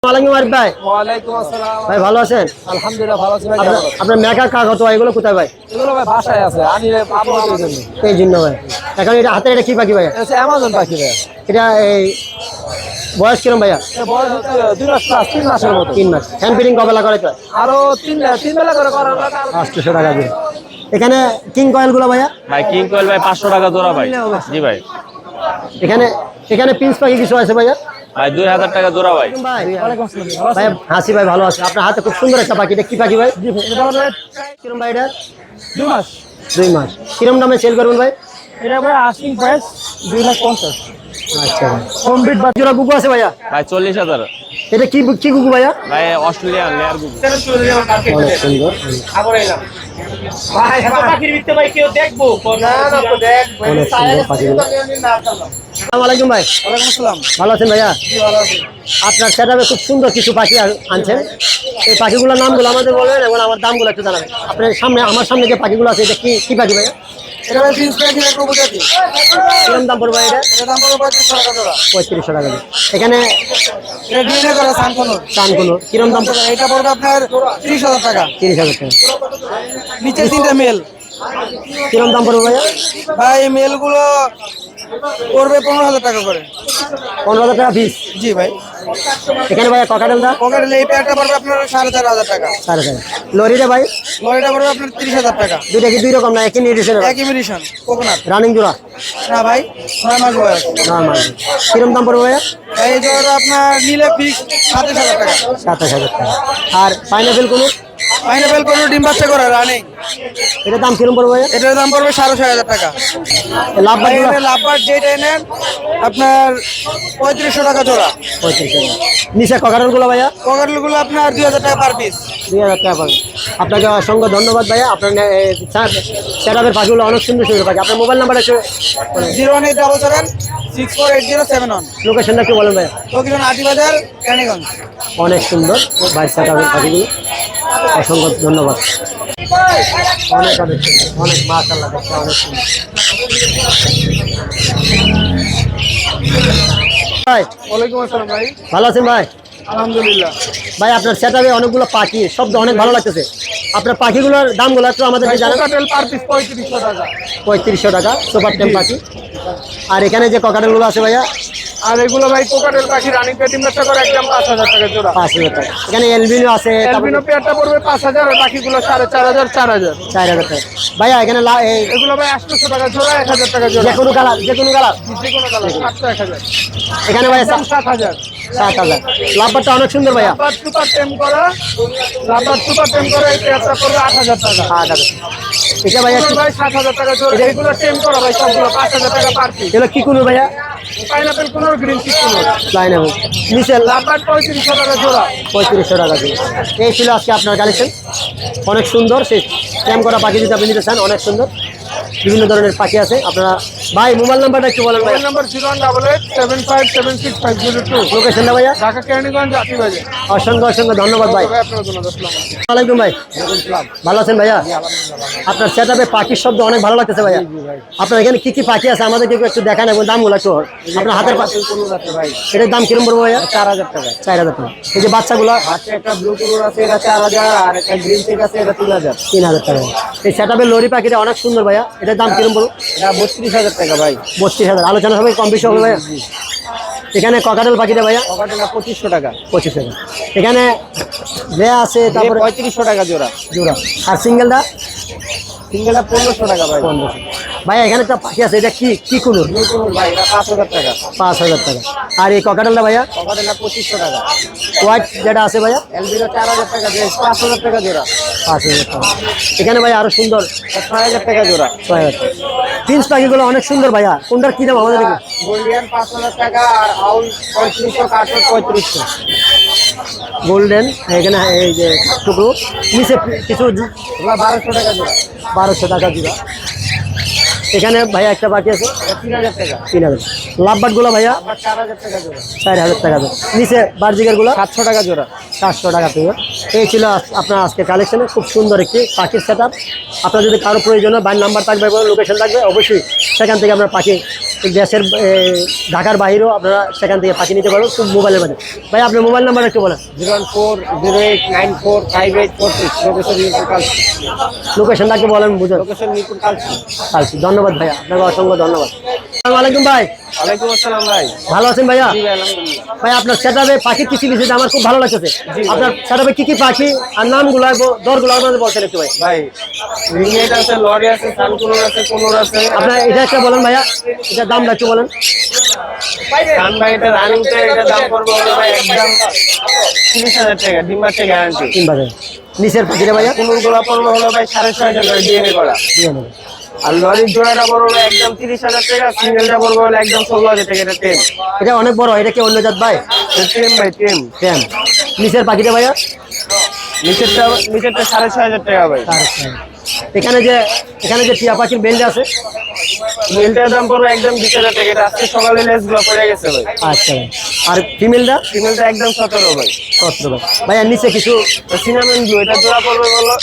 ওয়ালাইকুম ভাই। ওয়ালাইকুম আসসালাম। ভাই ভালো আছেন? আলহামদুলিল্লাহ ভালো আছি ভাই। আপনার মেকা কাগজ এগুলো কোথায় ভাই? এগুলো ভাই বাসায় আছে, আমি আপনাদের জন্য। এই জন্য ভাই। এখন এটা হাতে এটা কি পাখি ভাইয়া? এটা অ্যামাজন পাখি ভাই। এটা এই বয়স কিরম ভাইয়া? এটা বয়স হচ্ছে 2 মাস প্লাস, 3 মাসের মতো। 3 মাস। হ্যান্ড ফিডিং কবেলা করে তো? আরো তিন বেলা করে করার 800 টাকা দিয়ে। এখানে কিং কয়েল গুলো ভাইয়া? ভাই কিং কোয়েল ভাই 500 টাকা জোড়া ভাই। জি ভাই। এখানে এখানে পিন্স পাখি কিছু আছে ভাইয়া? ভাই 2000 টাকা জোড়া ভাই। ভাই ওয়ালাইকুম আসসালাম। ভাই হাসি ভাই ভালো আছে। আপনার হাতে খুব সুন্দর একটা পাখি। এটা কি পাখি ভাই? জি ভাই, এটা হলো কিরম ভাই এটা? 2 মাস। 2 মাস। কিরম দামে সেল করবেন ভাই? এটা ভাই আস্কিং প্রাইস 2,50,000। আচ্ছা ভাই। কমপ্লিট জোড়া গুগু আছে ভাইয়া? ভাই 40,000। এটা কি কি গুগু ভাইয়া? ভাই অস্ট্রেলিয়ান লেয়ার গুগু। অনেক সুন্দর। ভাই পাখির ভিতরে ভাই কেউ দেখবো না দেখ অনেক সুন্দর পাখিগুলো। আসসালামু আলাইকুম ভাই। ওয়ালাইকুম আসসালাম। ভালো আছেন ভাইয়া? জি ভালো আছি। আপনার সেটাবে খুব সুন্দর কিছু পাখি আনছেন। এই পাখিগুলোর নামগুলো আমাদের বলবেন এবং আমার দামগুলো একটু জানাবেন। আপনার সামনে আমার সামনে যে পাখিগুলো আছে এটা কি কি পাখি ভাইয়া? এটা ভাই প্রিন্স পাখি একটা প্রজাতি। কিরম দাম পড়বে এটা? এটা দাম পড়বে 3500 টাকা জোড়া। 3500 টাকা দিয়ে। এখানে এটা ডিএনএ করা সানকনুর। কানগুলো কিরম দাম পড়বে? এটা পড়বে আপনার 30,000 টাকা। 30,000 টাকা। নিচে 3টা মেল। কিরম দাম পড়বে ভাইয়া? ভাই এই মেলগুলো পড়বে 15,000 টাকা করে। 15,000 টাকা পিস। জি ভাই। এখানে ভাইয়া ককাটেলটা পকেটে এই প্যাকটা পড়বে আপনার 4,500 টাকা। 4,500। লরিটা ভাই লরিটা পড়বে আপনার 30,000 টাকা। দুইটা কি দুই রকম না একই নির্দেশন? একই মেডিসন কোকোনাট। রানিং জোড়া না ভাই 9 মাস বয়স। নর্মাল। কিরম দাম পড়বে ভাইয়া? ভাই এই জোড়াটা আপনার নিলে ফিক্স 27,000 টাকা। 27,000 টাকা। আর পাইনাপেল কোনো? পাইনাপেল কোনো ডিম বাচ্চা করা রানিং। এটার দাম কিরম পড়বে ভাইয়া? এটার দাম পড়বে 6,500 টাকা। লাভ ভাই বাকিগুলো? এটা লাভবার যেটা এনেন আপনার 3500 টাকা জোড়া। 3500 টাকা। নিচে ককাটেলগুলো ভাইয়া? পকেটগুলো আপনার 2,000 টাকা পার পিস। 2,000 টাকা পাবেন। আপনাকে অসংখ্য ধন্যবাদ ভাইয়া। আপনার সেটাপের পাখিগুলো অনেক সুন্দর সুন্দর পাখি। আপনার মোবাইল নাম্বারটা একটু 01877 648071। লোকেশনটা একটু বলেন ভাইয়া। লোকেশন আটিবাজার কেরানীগঞ্জ। অনেক সুন্দর ভাই সেটাপের পাখিগুলো। অসংখ্য ধন্যবাদ। অনেক অনেক সুন্দর। অনেক মাশাআল্লাহ দেখতে অনেক সুন্দর। ভাই ওয়ালাইকুম আসসালাম ভাই। ভালো আছেন ভাই? আলহামদুলিল্লাহ। ভাই আপনার সেটাপে অনেকগুলো পাখি শব্দ অনেক ভালো লাগতেছে। আপনার পাখিগুলোর দামগুলো একটু আমাদেরকে জানান। কোকাটেল পার পিস 3500 টাকা। 3500 টাকা সুপার টেম পাখি। আর এখানে যে ককাটেলগুলো আছে ভাইয়া? আর এগুলো ভাই কোকাটেল পাখি রানিং পেটিং বাচ্চা করে একদম 5,000 টাকা জোড়া। 5,000 টাকা। এখানে এলবিনো আছে, এলবিনো পেয়ারটা পড়বে 5,000 আর বাকিগুলো 4,500 4,000। 4,000 টাকা। ভাইয়া এখানে এগুলো ভাই 800 টাকা জোড়া, 1,000 টাকা জোড়া। যে কোনো কালার যে কোনো কালার যে কোনো কালার 7,000। এখানে ভাইয়া একদম 7,000। 7,000। লাভবারটা অনেক সুন্দর ভাইয়া। লাভবার সুপার টেম করা, লাভবার সুপার টেম করা এই পেয়ারটা পড়বে 8,000 টাকা। 8,000। এটা ভাইয়া এগুলো ভাই 7,000 টাকা জোড়া। এগুলো টেম করা ভাই সবগুলো 5,000 টাকা পার পিস। এগুলো কি কোনো ভাইয়া? পাইনাপেল কোন গ্রিন চিক কোন। লাইন হবে নিচে লাভবার 3500 টাকা জোড়া। 3500 টাকা দিয়ে। এই ছিল আজকে আপনার কালেকশন। অনেক সুন্দর সেই ক্যাম করা পাখি যদি আপনি নিতে চান অনেক সুন্দর বিভিন্ন ধরনের পাখি আছে। আপনারা ভাই মোবাইল নাম্বারটা একটু বলেন ভাই। Mobile number 01887576502। লোকেশনটা ভাইয়া? ঢাকা কেরানীগঞ্জ আটিবাজার। অসংখ্য অসংখ্য ধন্যবাদ ভাই। আপনার জন্য আসসালামু ওয়ালাইকুম ভাই। ভালো আছেন ভাইয়া? আপনার সেটআপে পাখির শব্দ অনেক ভালো লাগতেছে ভাইয়া। আপনার এখানে কি কি পাখি আছে আমাদেরকে একটু দেখান এবং দামগুলো একটু আপনার হাতের পাশে। ভাই এটার দাম কিরম পড়বে ভাইয়া? 4,000 টাকা। 4,000 টাকা। এই যে বাচ্চাগুলো আচ্ছা একটা ব্লু কালার আছে এটা 4,000 আর একটা গ্রিন চিক আছে এটা 3,000। 3,000 টাকা। এই সেটআপের লরি পাখিটা অনেক সুন্দর ভাইয়া। এটার দাম কিরম পড়বে? এটা 32,000 টাকা ভাই। 32,000। আলোচনা হবে কম বেশি হবে ভাইয়া। এখানে ককাটেল পাখিটা ভাইয়া? পকেটে 2500 টাকা। 25,000। এখানে যে আছে তারপরে 3500 টাকা জোড়া। জোড়া। আর সিঙ্গেলটা? সিঙ্গেলটা 1500 টাকা ভাই। 1500। ভাইয়া এখানে একটা পাখি আছে এটা কি কি কুনুর? ভাই এটা 5,000 টাকা। 5,000 টাকা। আর এই ককাটেলটা ভাইয়া? পকেটে 2500 টাকা। হোয়াইট যেটা আছে ভাইয়া? এলবিনো 4,000 টাকা দিয়ে 5,000 টাকা জোড়া। 5,000 টাকা। এখানে ভাইয়া আরো সুন্দর 6,000 টাকা জোড়া। 6,000 টাকা। প্রিন্স পাখিগুলো অনেক সুন্দর ভাইয়া। কোনটার কি দাম আমাদের? গোল্ডিয়ান 5,000 টাকা আর আউল 3500 কাঠের 3500। গোল্ডেন এখানে এই যে টুকরো নিচে কিছু এগুলো 1,200 টাকা জোড়া। 1200 টাকা দিবা। এখানে ভাইয়া একটা পাখি আছে এটা 3,000 টাকা। 3,000। লাভবার্ড গুলো ভাইয়া? আবার 4,000 টাকা জোড়া। 4,000 টাকা দেয়। নিচে বার্জিকের গুলো 700 টাকা জোড়া। 700 টাকা থেকে। এই ছিল আপনার আজকে কালেকশনে খুব সুন্দর একটি পাখির সেট আপ। আপনার যদি কারো প্রয়োজন হয় বাড়ির নাম্বার থাকবে এবং লোকেশন থাকবে অবশ্যই সেখান থেকে আপনার পাখি দেশের ঢাকার বাইরেও আপনারা সেখান থেকে পাখি নিতে পারবেন খুব মোবাইলের মাধ্যমে। ভাই আপনার মোবাইল নাম্বার একটু বলেন। 01408945846 লোকেশনটাকে বলেন বুঝুন। লোকেশন মিরপুর কালচি। আচ্ছা ধন্যবাদ ভাইয়া, আপনাকে অসংখ্য ধন্যবাদ। আসসালামু আলাইকুম ভাই, ওয়ালাইকুম আসসালাম ভাই। ভালো আছেন ভাইয়া? জি ভাই আলহামদুলিল্লাহ। ভাই আপনার সেটআপে পাখির কিছু বিষয় আমার খুব ভালো লাগতেছে। আপনার সেটআপে কি কি পাখি আর নামগুলো দরগুলো আপনাদের বলছেন একটু ভাই। ভাই রিংনেট আছে, লরি আছে, সানকুলোর আছে, কোনোর আছে। আপনার এটা একটা বলেন ভাইয়া, এটার দামটা একটু বলেন। কারণ ভাই এটা রানিংটা এটা দাম পড়বে হলো ভাই একদম 30,000 টাকা, ডিম বাচ্চা গ্যারান্টি। 3 বাজে নিচের পাখিটা ভাইয়া কোনোর গোলা পড়বে হলো ভাই 6,500 টাকা ডিএনএ করা। দিয়ে নেবেন। আর লরির জোড়াটা পড়বে একদম 30,000 টাকা, সিঙ্গেলটা পড়বে হলো একদম 16,000 টাকা। এটা টেম, এটা অনেক বড়, এটা কি অন্য জাত ভাই? টেম ভাই টেম। টেম। নিচের পাখিটা ভাইয়া নিচেরটা 6,500 টাকা ভাই। এখানে যে টিয়া পাখির বেল্ট আছে মেলটার দাম পড়বে একদম 20,000 টাকা। এটা আজকে সকালে লেসগুলো পড়ে গেছে ভাই। আচ্ছা ভাই। আর ফিমেলটা ফিমেলটা একদম 17 ভাই। 17 ভাই। ভাই আর নিচে কিছু সিনামেন ব্লু, এটা জোড়া পড়বে হলো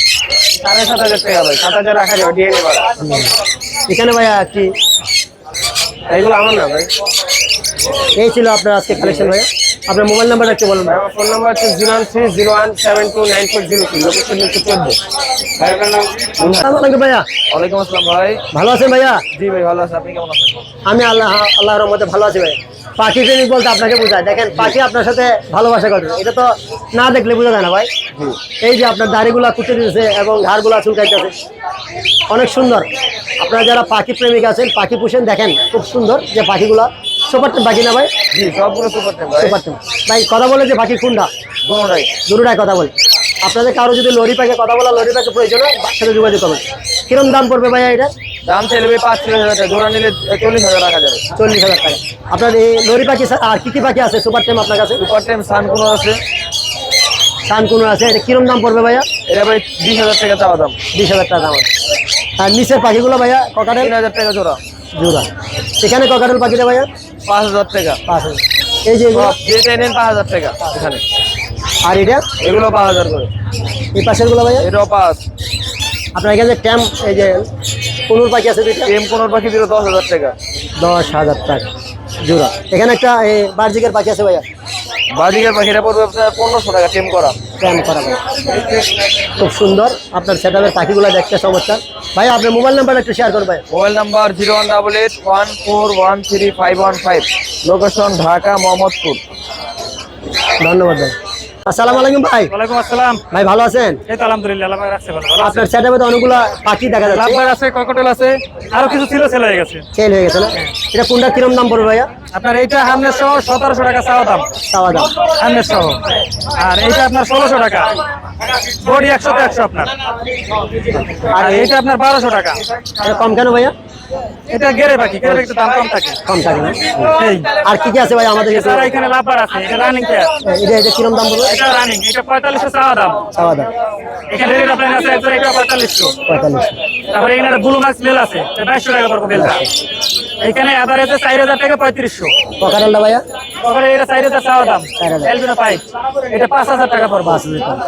7,500 টাকা ভাই। 7,000 রাখা যাবে ডিএনএ করা। এখানে ভাইয়া কি এগুলো আমার না ভাই। এই ছিল আপনার আজকে কালেকশন ভাইয়া। আপনার মোবাইল নাম্বারটা একটু বলুন ভাই। আমার ফোন নাম্বার হচ্ছে 01301729403, লোকেশন হচ্ছে 14। ভাই আপনার নাম? আসসালামু আলাইকুম ভাইয়া, ওয়ালাইকুম আসসালাম ভাই। ভালো আছেন ভাইয়া? জি ভাই ভালো আছে, আপনি কেমন আছেন? আমি আল্লাহর রহমতে ভালো আছি ভাই। পাখি প্রেমিক বলতে আপনাকে বোঝায়, দেখেন পাখি আপনার সাথে ভালোবাসা করে, এটা তো না দেখলে বোঝা যায় না ভাই। এই যে আপনার দাড়িগুলা কুটে দিতেছে এবং ঘাড়গুলা চুলকাইতেছে, অনেক সুন্দর। আপনারা যারা পাখি প্রেমিক আছেন, পাখি পুষেন, দেখেন খুব সুন্দর যে পাখিগুলা। সুপার টেম পাখি না ভাই? জি সবগুলো সুপার টেম ভাই। সুপার টেম ভাই। কথা বলে যে পাখি কোনটা? দুটোটাই। দুটোটাই কথা বলে। আপনাদের কারো যদি লরি পাখি কথা বলা, লরি পাখি প্রয়োজন হয় সাথে যোগাযোগ করবেন। কিরম দাম পড়বে ভাইয়া এটা? দাম চাইলে ভাই 5,000 টাকা, জোড়া নিলে 40,000 রাখা যাবে। 40,000 টাকা। আপনার এই লরি পাখি আর কি কি পাখি আছে সুপার টেম আপনার কাছে? সুপার টেম সানকুনো আছে। সানকুনো আছে, এটা কিরম দাম পড়বে ভাইয়া? এটা ভাই 20,000 টাকা চাওয়া দাম। 20,000 টাকা দাম আছে। আর নিচের পাখিগুলো ভাইয়া ককাটেল 3,000 টাকা জোড়া। জোড়া। এখানে ককাটেল পাখিটা ভাইয়া 5,000 টাকা। 5,000। এই যে এগুলো, সব যেটা নেন 5,000 টাকা এখানে। আর এটা এগুলো 5,000 করে। এই পাশের গুলো ভাইয়া এটাও 5। আপনার এখানে যে ট্যাম, এই যে কোনুর পাখি আছে দুইটা, টেম কোনোর পাখি দিল 10,000 টাকা। 10,000 টাকা জোড়া। এখানে একটা বার্জিকের পাখি আছে ভাইয়া, বাজিকার পাখিটা পড়বে আপনার 1500 টাকা টেম করা। ট্যাম করা ভাইয়া, খুব সুন্দর। আপনার সেটআপের পাখিগুলো দেখতে চমৎকার। ভাই আপনার মোবাইল নাম্বার একটু শেয়ার করবেন। Mobile number 01881413515, location Dhaka Mohammadpur. ধন্যবাদ ভাই। আসসালামু আলাইকুম ভাই। ওয়ালাইকুম আসসালাম। ভাই ভালো আছেন? এই তো আলহামদুলিল্লাহ, আল্লাহ পাক রাখছে ভালো। ভালো আছে? আপনার সেটআপে তো অনেকগুলো পাখি দেখা যাচ্ছে, লাভবার আছে, ককটেল আছে, আরো কিছু ছিল, ছেলে হয়ে গেছে। সেল হয়ে গেছে না? এটা কোনটা কিরম দাম পড়বে ভাইয়া? আপনার এইটা হামনের সহ 1700 টাকা চাওয়া দাম, চাওয়া দাম। হামনের সহ। আর এইটা আপনার 1600 টাকা, বডি 100 তে 100 আপনার। আর এইটা আপনার 1200 টাকা। এটা কম কেন ভাইয়া? এটা গেরে পাখি, গেরে একটু দাম কম থাকে। কম থাকে না? এই আর কি কি আছে ভাই আমাদের কাছে? এছাড়া এখানে লাভবার আছে, এটা রানিং পেয়ার। এটা কিরম দাম পড়বে? এটা রানিং, এটা 4500 চাওয়া দাম। চাওয়া দাম এখানে রেড আপনার আছে, এটা 4500। 45। তারপরে এখানে একটা ব্লু মাক্স মেল আছে, এটা 2200 টাকা পড়বে বেলটা। এখানে আবার আছে 4000 টাকা, 3500। ককাটেলটা ভাইয়া তারপরে এটা 4000 চাওয়া দাম, 4000। এলবিনো 5, এটা 5000 টাকা পড়বে। 5,000 টাকা।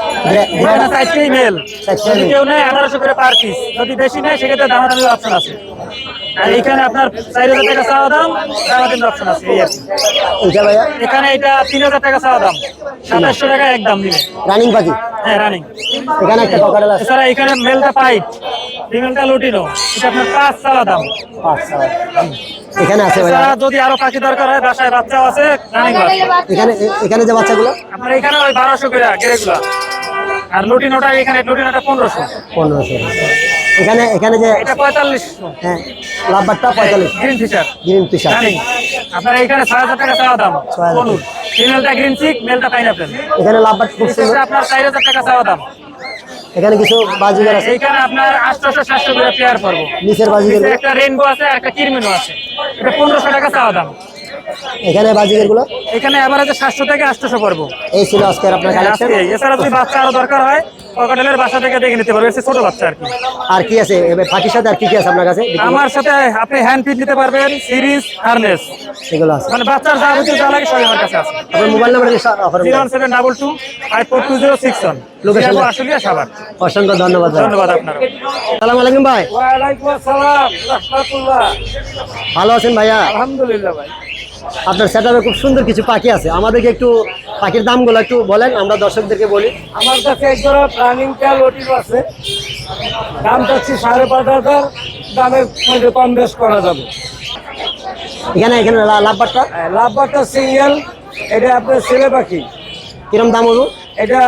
এখানে 4টি মেল, চারটেই যদি male। কেউ নেয় 1800 করে পার পিস, যদি বেশি নেয় সেক্ষেত্রে দামাদামি অপশন আছে। আর এখানে আপনার 4000 টাকা চাওয়া দাম, দামাদামি অপশন আছে এই আর কি। এটা ভাইয়া এখানে এটা 3000 টাকা চাওয়া দাম, 2700 টাকা একদম দিবে। রানিং পাখি। হ্যাঁ রানিং। এখানে একটা ককাটেল আছে, এছাড়া এখানে মেলটা পাইট, ফিমেলটা লুটিনো, এটা আপনার 5 চাওয়া দাম। 5 চাওয়া দাম। এখানে আছে ভাইয়া, এছাড়া যদি আরো পাখি দরকার হয়, বাসায় বাচ্চাও আছে, রানিং বাচ্চা। এখানে যে বাচ্চাগুলো আপনার এখানে ওই 1200 করে গেরেগুলা। আর লুটিনোটা এখানে, লুটিনোটা 1500। 1500। এখানে যে এটা 4500। হ্যাঁ লাভবারটা 45 green Fischer green Fischer. Running. আপনার এখানে 6000 টাকা চাওয়া দাম। 6000 কনুর ফিমেলটা গ্রিন চিক, মেলটা পাইনাপেল। এখানে লাভবার খুব সুন্দর। এটা আপনার 4000 টাকা চাওয়া দাম। এখানে কিছু বাজিগার আছে, এইখানে আপনার 800-700 করে পেয়ার পড়বো। নিচের বাজিগার নিচে একটা রেইনবো আছে, আর একটা কিরমিনো আছে, এটা 1500 টাকা চাওয়া দাম। এখানে বাজিকের গুলো এখানে এভারেজে 700 থেকে 800 পড়বো। এই ছিল আজকের আপনার কালেকশন। আজকে এছাড়া যদি বাচ্চা আরো দরকার হয় ককাটেলের বাসা থেকে দেখে নিতে পারবে, ছোট বাচ্চা আর কি। আর কি আছে এবার পাখির সাথে আর কি কি আছে আপনার কাছে? আমার সাথে আপনি হ্যান্ড ফিট নিতে পারবেন, সিরিজ, হারনেস, এগুলো আছে। মানে বাচ্চার যাবতীয় যা লাগে সবই আমার কাছে আছে। আপনার মোবাইল নাম্বার অফার 01722 Location টা? আশুলিয়া সাভার। অসংখ্য ধন্যবাদ ভাই। ধন্যবাদ আপনার। আসসালামু আলাইকুম ভাই, ওয়ালাইকুম আসসালাম রাহমাতুল্লাহ। ভালো আছেন ভাইয়া? আলহামদুলিল্লাহ ভাই। আপনার সেটআপে খুব সুন্দর কিছু পাখি আছে, আমাদেরকে একটু পাখির দামগুলো একটু বলেন, আমরা দর্শকদেরকে বলি। আমার কাছে এক জোড়া প্রাণিং টেল ওটিভ আছে, দাম চাচ্ছি 5,500, দামের মধ্যে কম বেশ করা যাবে। এখানে এখানে লাভবারটা লাভবারটা সিঙ্গেল, এটা আপনার ছেলে পাখি, কিরম দাম হলো? এটা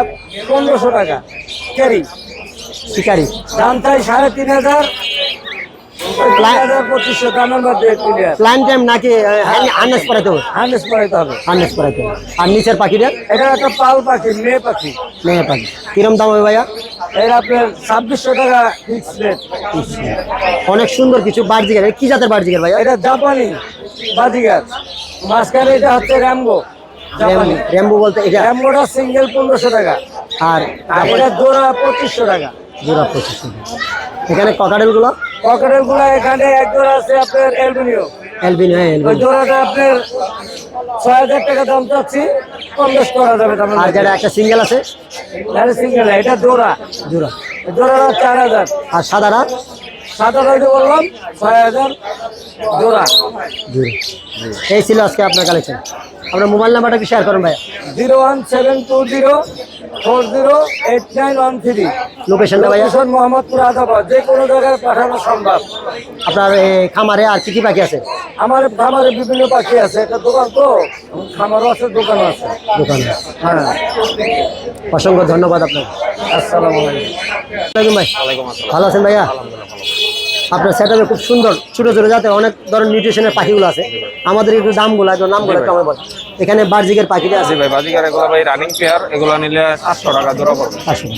1500 টাকা ক্যারি, শিকারি দাম চাই 3,500, 3,2500 দামের মধ্যে ক্লিয়ার। প্ল্যান টাইম নাকি হার্নেস পরাইতে হবে? হান্ড্রেড পড়াইতে হবে। হার্নেস পরাইতে হবে। আর নিচের পাখিটা এটা একটা পাল পাখি, মেয়ে পাখি, মেয়ে পাখি, কিরম দাম হবে ভাইয়া? এটা আপনার 2,600 টাকা ফিক্স রেট। অনেক সুন্দর কিছু বার্জিকার, কি জাতের বার্জিকার ভাইয়া? এটা জাপানি বাজিগার, মাঝখানে এটা হচ্ছে র্যাম্বো জাপানি। রেম্বু বলতে এটা, র্যাম্বোটা সিঙ্গেল 1500 টাকা, আর আর এটা জোড়া 2500 টাকা। জোড়া 2500 টাকা। এখানে ককাটেল গুলো পকেটের গুলা এখানে এক জোড়া আছে আপনার এলবিনিও, এলবিনো, হ্যাঁ ওই এলবিনো। জোড়াটা আপনার 6,000 টাকা দাম চাচ্ছি, 50 করা যাবে। আর যেটা একটা সিঙ্গেল আছে সিঙ্গেল, এটা জোড়া, জোড়া, জোড়াটা 4,000। আর সাদারা 7,000 বললাম, 6,000 জোড়া। জোড়া। এই ছিল আজকে আপনার কালেকশন। আপনার মোবাইল নাম্বারটা কি শেয়ার করেন ভাইয়া? 01720408913। লোকেশনটা ভাইয়া? লোকেশন মোহাম্মদপুর আদাবাদ, যে কোনো জায়গায় পাঠানো সম্ভব। আপনার খামারে আর কি কি পাখি আছে? আমার খামারে বিভিন্ন পাখি আছে, একটা দোকান তো, খামারও আছে, দোকানও আছে। দোকানে। হ্যাঁ, অসংখ্য ধন্যবাদ আপনাকে। আসসালামু আলাইকুম। ওয়ালাইকুম ভাই, ভালো আছেন ভাইয়া? আপনার সেটআপে খুব সুন্দর ছোট ছোট জাতে অনেক ধরনের নিউট্রিশনের পাখিগুলো আছে, আমাদের একটু নামগুলো নামগুলো একটু আমার বল। এখানে বার্জিকের পাখিটা আছে ভাই বাজিকার এগুলো ভাই রানিং পেয়ার, এগুলো নিলে 700 টাকা জোড়া পড়বে। আসলে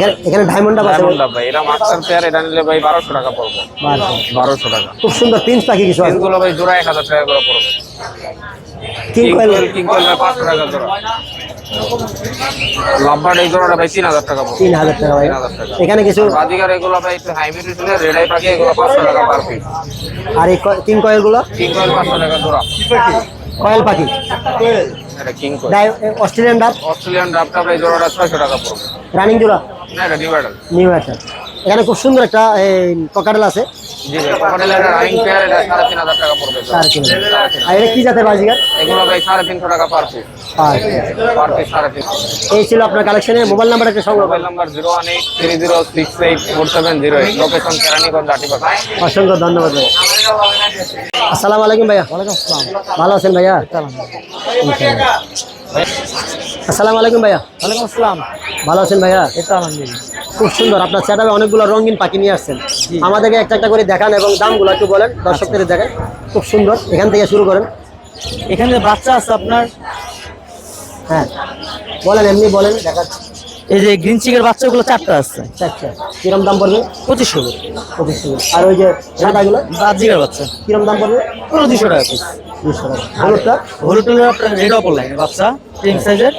এখানে এখানে ডায়মন্ড আছে ডায়মন্ড ভাই এটা মাস্টার পেয়ার, এটা নিলে ভাই 1200 টাকা পড়বে। 1200 টাকা। খুব সুন্দর প্রিন্স পাখি কিছু আছে। এগুলো ভাই জোড়া 1000 টাকা করে পড়বে। কিং কয়েল কিং কয়েল ভাই 500 টাকা জোড়া। লাভবার্ড এই জোড়াটা ভাই 3000 টাকা পড়বে। 3000 টাকা ভাই। 3000 টাকা। এখানে কিছু বাজিকার এগুলো ভাই একটু হাইব্রিড হলে রেড আই পাখি, এগুলো 500 টাকা পার পিস। আর এই কিং কয়েল গুলো কিং কয়েল 500 টাকা জোড়া। কয়েল পাখি এটা king quail. Australian dove Australian ডাবটা ভাই জোড়াটা 600 টাকা পড়বে। রানিং জোড়া না এটা নিউ অ্যাডাল্ট। নিউ একটা। এখানে খুব সুন্দর একটা ককাটেল আছে, জি ভাই ককাটেলের রানিং পেয়ার, এটা 3500 টাকা পড়বে জোড়া। 4 কিলো। আর এটা কি জাতের বাজিকার? এগুলো ভাই 350 টাকা পার পিস। Per piece 350। এই ছিল আপনার কালেকশনে। মোবাইল নাম্বার একটা সংগ্রহ mobile number 01830684708, location Keraniganj Atipara. অসংখ্য ধন্যবাদ ভাই। আসসালামু আলাইকুম ভাইয়া। ওয়ালাইকুম আসসালাম। ভালো আছেন ভাইয়া? আসসালামু আলাইকুম ভাইয়া। ওয়ালাইকুম আসসালাম। ভালো আছেন ভাইয়া? এটা আলহামদুলিল্লাহ। খুব সুন্দর আপনার সেটআপে অনেকগুলো রঙিন পাখি নিয়ে আসছেন, আমাদেরকে একটা একটা করে দেখান এবং দামগুলো একটু বলেন, দর্শকদের দেখান। খুব সুন্দর, এখান থেকে শুরু করেন। এখানে বাচ্চা আছে আপনার, হ্যাঁ বলেন, এমনি বলেন দেখাচ্ছি। এই যে গ্রিন চিকের বাচ্চাগুলো 4টা আছে, আচ্ছা কিরম দাম পড়বে? 2500। 2500। আর ওই যে সাদাগুলো বাজিকার বাচ্চা কিরম দাম পড়বে? 200 টাকা পিস। 200 টাকা। হলুদটা হলুদ হলো আপনার রেড অপল লাইন বাচ্চা, পিঙ্ক সাইজের,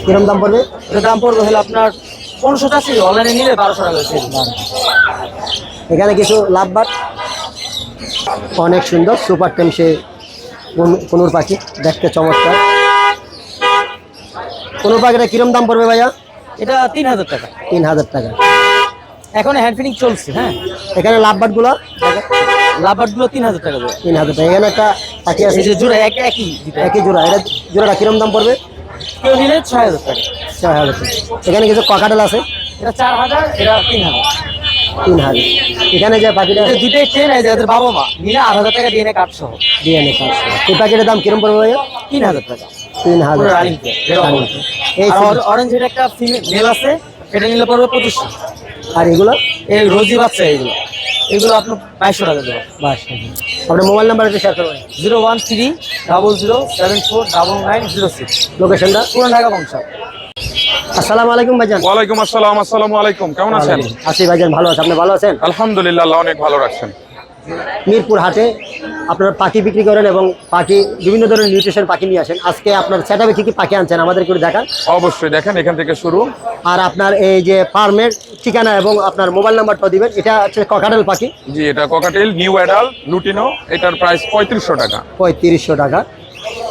কিরম দাম পড়বে? এটার দাম পড়বে হলো আপনার 1500 টাকা, অনলাইনে নিলে 1200 টাকা সেল। এখানে কিছু লাভবাট, অনেক সুন্দর সুপার টেম সে কোনুর পাখি, দেখতে চমৎকার। কোনুর পাখিটা কিরম দাম পড়বে ভাইয়া? এটা 3000 টাকা, 3000 টাকা। এখন হ্যান্ড ফিটিং চলছে। হ্যাঁ, এখানে লাভবাট গুলো লাভার গুলো 3000 টাকা করে। 3000 টাকা। এখানে একটা পাখি আছে এই যে জোড়া একই দুটো। একই জোড়া, এটা জোড়াটা কিরম দাম পড়বে? কেউ নিলে 6000 টাকা। 6000 টাকা। এখানে কিছু ককাটেল আছে এটা 4000, এটা 3000। 3000। এখানে যে পাখিটা এটা দুটোই ট্রেন, এই যে এদের বাবা মা নিলে 8000 টাকা দিয়ে কাট সহ। ডিএনএ কাজ, এই পাখিটার দাম কিরম পড়বে ভাইয়া? 3000 টাকা। 3000। পুরো রানিং কে। এই আর অরেঞ্জ এর একটা ফিমেল মেল আছে, এটা নিলে পড়বে 2500। আর এগুলো এই রোজি বাচ্চা, এগুলো আপনার 2200 টাকা দেবো। বাস। আপনার মোবাইল নাম্বার একটু শেয়ার করবেন। 01300074906, লোকেশনটা? পুরান ঢাকা বংশা। আসসালামু আলাইকুম ভাইজান। ওয়ালাইকুম আসসালাম। আসসালামু আলাইকুম, কেমন আছেন? আছি ভাইজান, ভালো আছে, আপনি ভালো আছেন? আলহামদুলিল্লাহ, আল্লাহ অনেক ভালো রাখছেন। মিরপুর হাটে আপনার পাখি বিক্রি করেন এবং পাখি বিভিন্ন ধরনের নিউট্রিশন পাখি নিয়ে আসেন। আজকে আপনার সেটআপে কি কি পাখি আনছেন আমাদের একটু দেখান। অবশ্যই দেখেন এখান থেকে শুরু। আর আপনার এই যে ফার্মের ঠিকানা এবং আপনার মোবাইল নাম্বারটা দিবেন। এটা হচ্ছে ককাটেল পাখি। জি, এটা ককাটেল নিউ অ্যাডাল্ট লুটিনো, এটার প্রাইস 3500 টাকা। 3500 টাকা।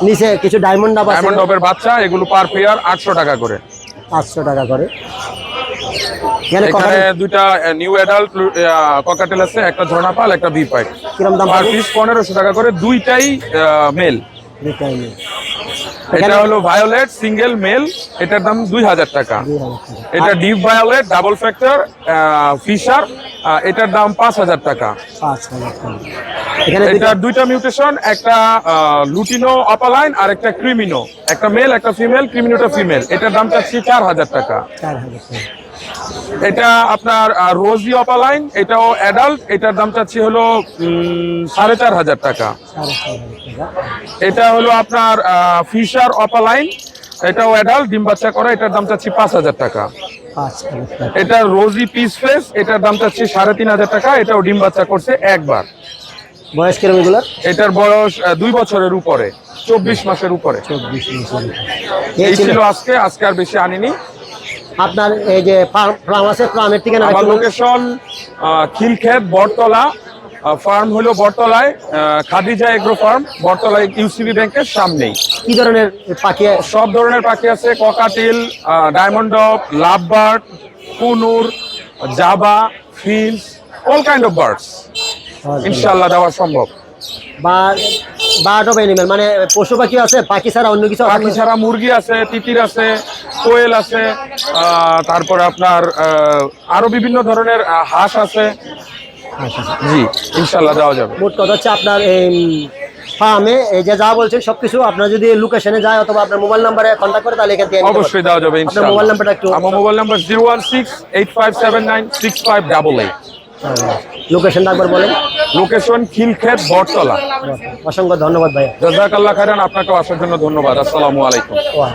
নিচে কিছু ডায়মন্ড ডাব আছে ডায়মন্ড ডবের বাচ্চা, এগুলো পার পেয়ার 800 টাকা করে। 800 টাকা করে। এখানে এখানে ককাটেল দুইটা নিউ অ্যাডাল্ট ককাটেল আছে, একটা ঝর্ণাপাল একটা বি পাইক। কিরম দাম পার পড়বে? পিস 1500 টাকা করে, দুইটাই মেল। দুটাই নেই। এটা হলো ভায়োলেট সিঙ্গেল মেল, এটার দাম 2000 টাকা। 2000 টাকা। এটা deep violet double factor Fischer, এটার দাম 5000 টাকা। 5000 টাকা। এখানে এটার দুইটা মিউটেশন, একটা লুটিনো অপালাইন আর একটা ক্রিমিনো, একটা মেল একটা ফিমেল, ক্রিমিনোটা ফিমেল। এটার দাম চাচ্ছি 4000 টাকা। 4000 টাকা। এটা আপনার রোজি অপালাইন, এটাও অ্যাডাল্ট, এটার দাম চাচ্ছি হলো 4500 টাকা। 4500 টাকা। এটা হলো আপনার ফিশার অপালাইন, এটাও অ্যাডাল্ট ডিম বাচ্চা করা, এটার দাম চাচ্ছি 5000 টাকা। 5000 টাকা। এটা রোজি পিস ফেস, এটার দাম চাচ্ছি 3500 টাকা, এটাও ডিম বাচ্চা করছে একবার। বয়স কিরম এগুলোর? এটার বয়স 2 বছরের উপরে, 24 মাসের উপরে। 24 মাসের। এই ছিল আজকে আর বেশি আনিনি। আপনার এই যে ফার্ম আছে, ফার্মের ঠিকানা আমার একটু বলুন। লোকেশন খিলক্ষেত বটতলা, ফার্ম হলো বটতলায়, খাদিজা এগ্রো ফার্ম, বটতলায় ইউসিবি ব্যাংকের সামনেই। কি ধরনের পাখি? সব ধরনের পাখি আছে, cockatiel, diamond dove, love bird, conure, Java, finch, all kind of birds ইনশাআল্লাহ দেওয়া সম্ভব। বার্ড অফ অ্যানিমেল মানে পশু পাখি আছে, পাখি ছাড়া অন্য কিছু আছে? পাখি ছাড়া মুরগি আছে, তিতির আছে, কোয়েল আছে, তারপরে আপনার আরো বিভিন্ন ধরনের হাঁস আছে। আচ্ছা। জি, ইনশাআল্লাহ দেওয়া যাবে। মোট কথা হচ্ছে আপনার এই ফার্মে এই যে যা বলছেন সবকিছু আপনার যদি লোকেশনে যায় অথবা আপনার মোবাইল নাম্বারে কন্ট্যাক্ট করে তাহলে এখান থেকে নিতে অবশ্যই দেওয়া যাবে পারবেন। আপনার ইনশাআল্লাহ। মোবাইল নাম্বারটা একটু। আমার মোবাইল নাম্বার 01685796588। লোকেশনটা একবার বলেন। লোকেশন খিলক্ষেত বটতলা। অসংখ্য ধন্যবাদ ভাই। জাযাকাল্লাহ খাইরান, আপনাকেও আসার জন্য ধন্যবাদ। আসসালামু আলাইকুম। ওয়া